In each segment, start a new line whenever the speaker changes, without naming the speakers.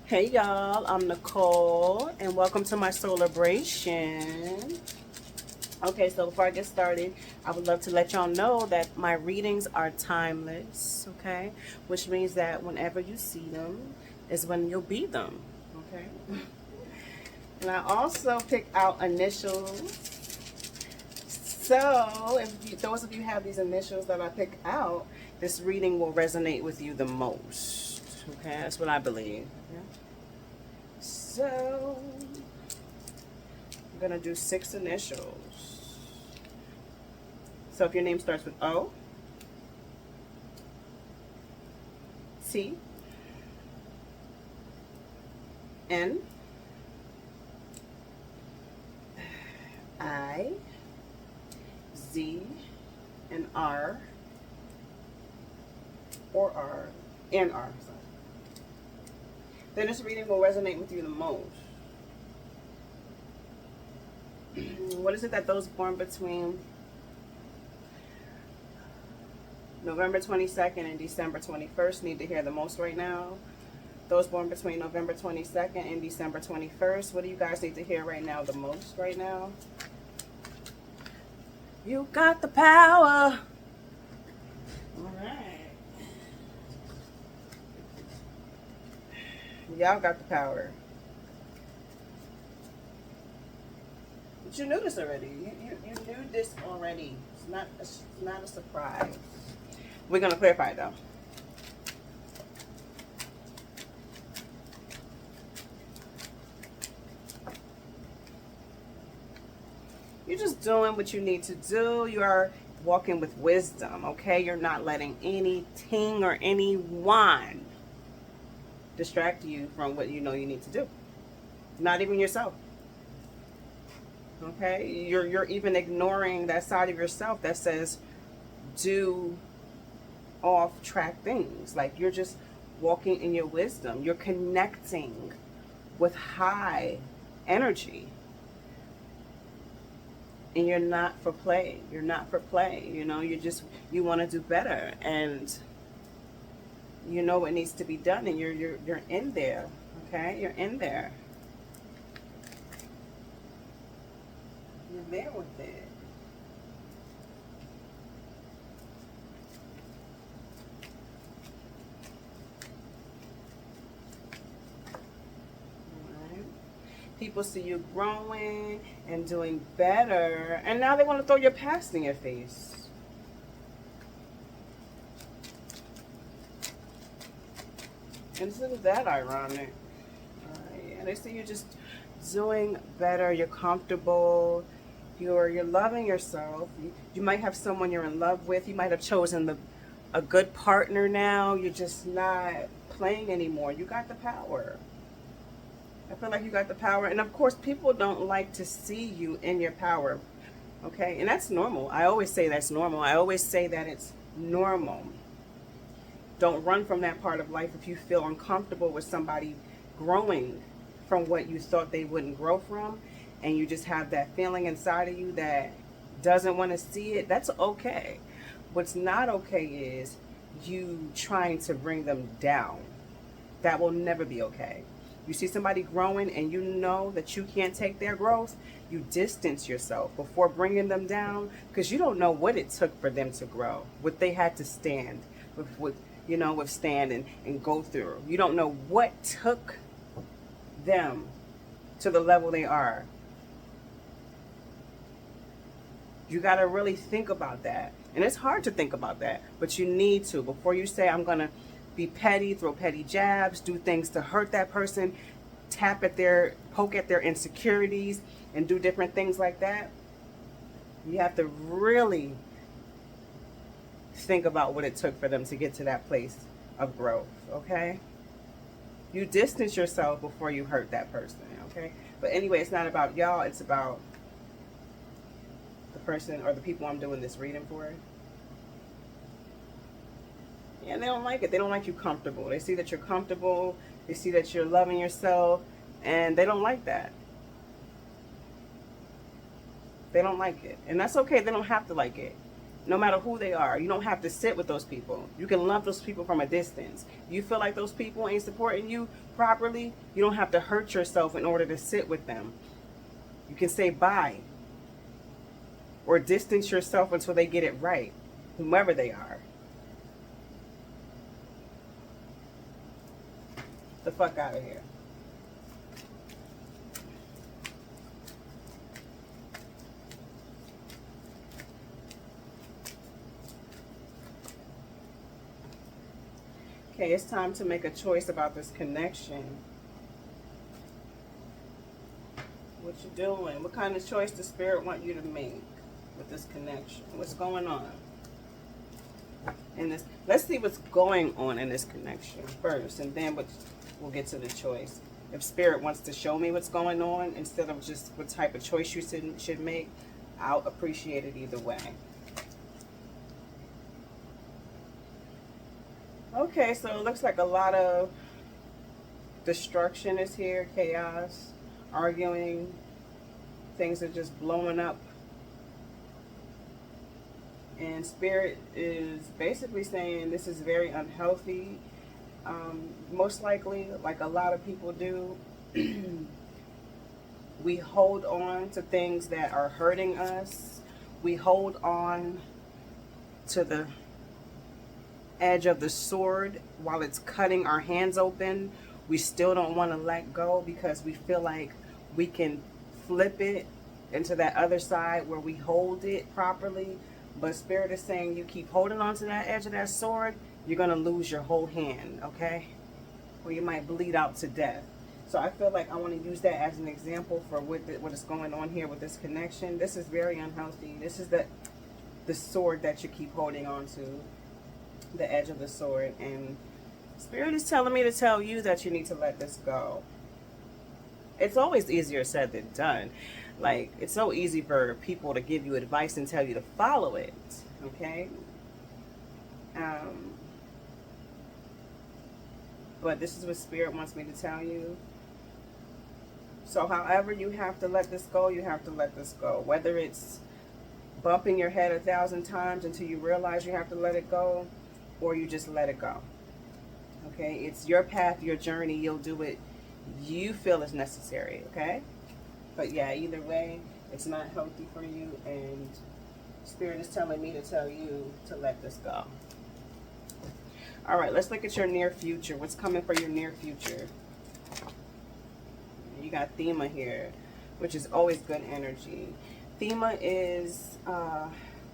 Hey y'all, I'm Nicole and welcome to my celebration. Okay, so before I get started, I would love to let y'all know that my readings are timeless, okay? Which means that whenever you see them is when you'll be them, okay? And I also pick out initials. So those of you have these initials that I pick out, this reading will resonate with you the most, okay? That's what I believe. Okay? So I'm gonna do 6 initials. So if your name starts with O, T, N, I, Z, and R, or R, and R, sorry. Then this reading will resonate with you the most. What is it that those born between November 22nd and December 21st need to hear the most right now? Those born between November 22nd and December 21st, what do you guys need to hear right now the most right now? You got the power. All right. Y'all got the power. But you knew this already. You knew this already. It's not a surprise. We're going to clarify it though. You're just doing what you need to do. You are walking with wisdom, okay? You're not letting anything or anyone distract you from what you know you need to do. Not even yourself. Okay? You're even ignoring that side of yourself that says do off track things. Like you're just walking in your wisdom. You're connecting with high energy. And you're not for play. You're not for play. You know, you want to do better, and you know what needs to be done, and you're in there. Okay, you're in there. You're there with it. People see you growing and doing better, and now they want to throw your past in your face. And isn't that ironic? Yeah, they see you just doing better. You're comfortable. You're loving yourself. You might have someone you're in love with. You might have chosen a good partner now. You're just not playing anymore. You got the power. I feel like you got the power. And of course, people don't like to see you in your power. Okay? And that's normal. I always say that's normal. I always say that it's normal. Don't run from that part of life if you feel uncomfortable with somebody growing from what you thought they wouldn't grow from. And you just have that feeling inside of you that doesn't want to see it. That's okay. What's not okay is you trying to bring them down. That will never be okay. You see somebody growing and you know that you can't take their growth, you distance yourself before bringing them down, because you don't know what it took for them to grow, what they had to stand withstand and go through. You don't know what took them to the level they are. You got to really think about that. And it's hard to think about that, but you need to. Before you say, I'm going to be petty, throw petty jabs, do things to hurt that person, poke at their insecurities, and do different things like that, you have to really think about what it took for them to get to that place of growth, okay? You distance yourself before you hurt that person, okay? But anyway, it's not about y'all, it's about the person or the people I'm doing this reading for. And they don't like it. They don't like you comfortable. They see that you're comfortable. They see that you're loving yourself. And they don't like that. They don't like it. And that's okay. They don't have to like it. no matter who they are. You don't have to sit with those people. You can love those people from a distance. You feel like those people ain't supporting you properly, you don't have to hurt yourself in order to sit with them. You can say bye or distance yourself until they get it right, whomever they are. The fuck out of here. Okay, it's time to make a choice about this connection. What you doing? What kind of choice does Spirit want you to make with this connection? What's going on in this? Let's see what's going on in this connection first, and then we'll get to the choice. If Spirit wants to show me what's going on instead of just what type of choice you should make, I'll appreciate it either way. Okay, so it looks like a lot of destruction is here, chaos, arguing, things are just blowing up. And Spirit is basically saying this is very unhealthy. Most likely, like a lot of people do, we hold on to things that are hurting us. We hold on to the edge of the sword while it's cutting our hands open. We still don't want to let go because we feel like we can flip it into that other side where we hold it properly. But Spirit is saying you keep holding on to that edge of that sword, you're going to lose your whole hand, okay? Or you might bleed out to death. So I feel like I want to use that as an example for what is going on here with this connection. This is very unhealthy. This is the sword that you keep holding on to, the edge of the sword. And Spirit is telling me to tell you that you need to let this go. It's always easier said than done. Like, it's so easy for people to give you advice and tell you to follow it, okay? But this is what Spirit wants me to tell you. So however you have to let this go, you have to let this go. Whether it's bumping your head 1,000 times until you realize you have to let it go, or you just let it go. Okay? It's your path, your journey. You'll do it you feel is necessary, okay? But yeah, either way, it's not healthy for you, and Spirit is telling me to tell you to let this go. All right, let's look at your near future. What's coming for your near future? You got Thema here, which is always good energy. Thema is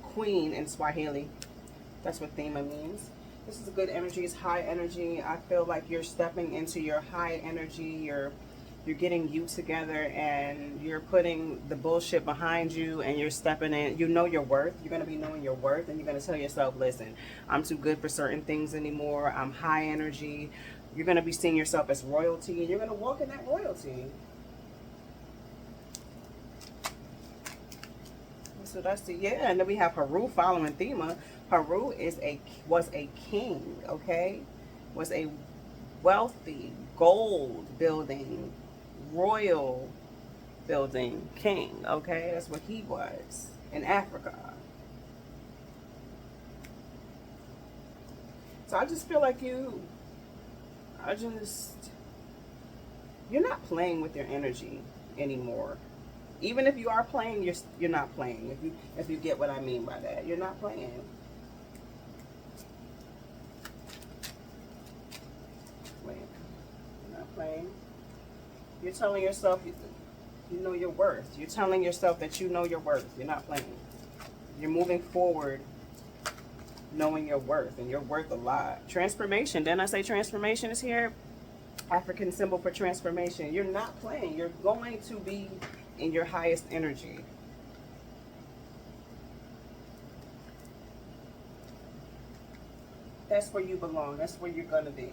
queen in Swahili. That's what Thema means. This is a good energy. It's high energy. I feel like you're stepping into your high energy. You're getting you together, and you're putting the bullshit behind you, and you're stepping in. You know your worth. You're going to be knowing your worth, and you're going to tell yourself, listen, I'm too good for certain things anymore. I'm high energy. You're going to be seeing yourself as royalty, and you're going to walk in that royalty. So that's the, yeah, and then we have Haru following Thema. Haru was a king, okay? Was a wealthy, gold building, royal building king, okay? That's what he was in Africa. So I just feel like you're not playing with your energy anymore. Even if you are playing, you're not playing. If you get what I mean by that, you're not playing. Wait, you're not playing. You're telling yourself you know your worth. You're telling yourself that you know your worth. You're not playing. You're moving forward, knowing your worth, and you're worth a lot. Transformation. Didn't I say transformation is here? African symbol for transformation. You're not playing. You're going to be in your highest energy. That's where you belong. That's where you're going to be.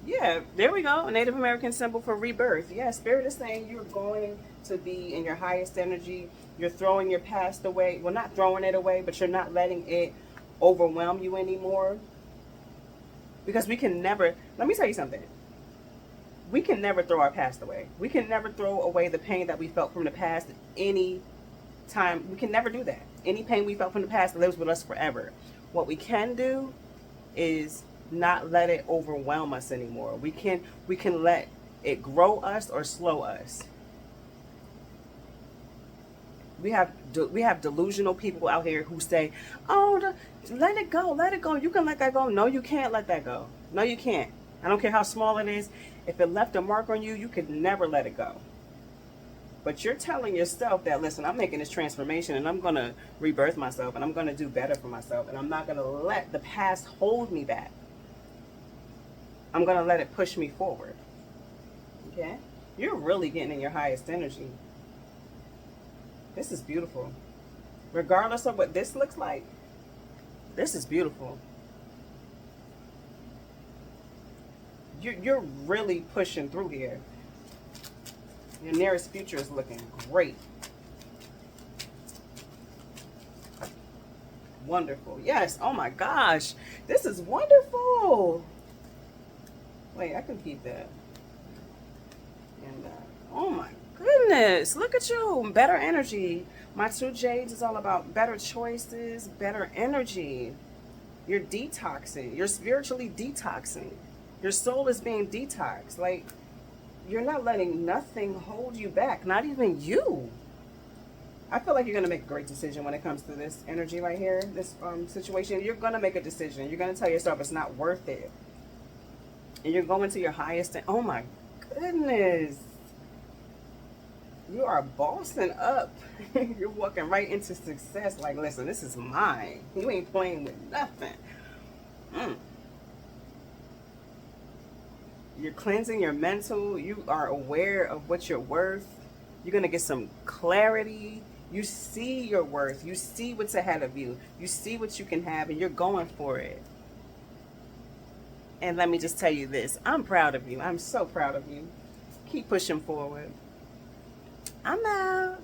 Yeah, there we go. A Native American symbol for rebirth. Yeah, Spirit is saying you're going to be in your highest energy. You're throwing your past away. Well, not throwing it away, but you're not letting it overwhelm you anymore. Because we can never, let me tell you something. We can never throw our past away. We can never throw away the pain that we felt from the past any time. We can never do that. Any pain we felt from the past lives with us forever. What we can do is not let it overwhelm us anymore. We can let it grow us or slow us. We have delusional people out here who say, "Oh, let it go, let it go. You can let that go." No, you can't let that go. No, you can't. I don't care how small it is. If it left a mark on you, you could never let it go. But you're telling yourself that, listen, I'm making this transformation and I'm going to rebirth myself and I'm going to do better for myself and I'm not going to let the past hold me back. I'm going to let it push me forward. Okay? You're really getting in your highest energy. This is beautiful. Regardless of what this looks like, this is beautiful. You're really pushing through here. Your nearest future is looking great. Wonderful. Yes. Oh my gosh. This is wonderful. Wait, I can keep that. And oh my goodness. Look at you. Better energy. My 2 Jades is all about better choices, better energy. You're detoxing. You're spiritually detoxing. Your soul is being detoxed. Like, you're not letting nothing hold you back, not even you. I feel like you're going to make a great decision when it comes to this energy right here, this situation. You're going to make a decision. You're going to tell yourself it's not worth it. And you're going to your highest. Oh my goodness. You are bossing up. You're walking right into success. Like, listen, this is mine. You ain't playing with nothing. You're cleansing your mental. You are aware of what you're worth. You're going to get some clarity. You see your worth. You see what's ahead of you. You see what you can have, and you're going for it. And let me just tell you this. I'm proud of you. I'm so proud of you. Keep pushing forward. I'm out.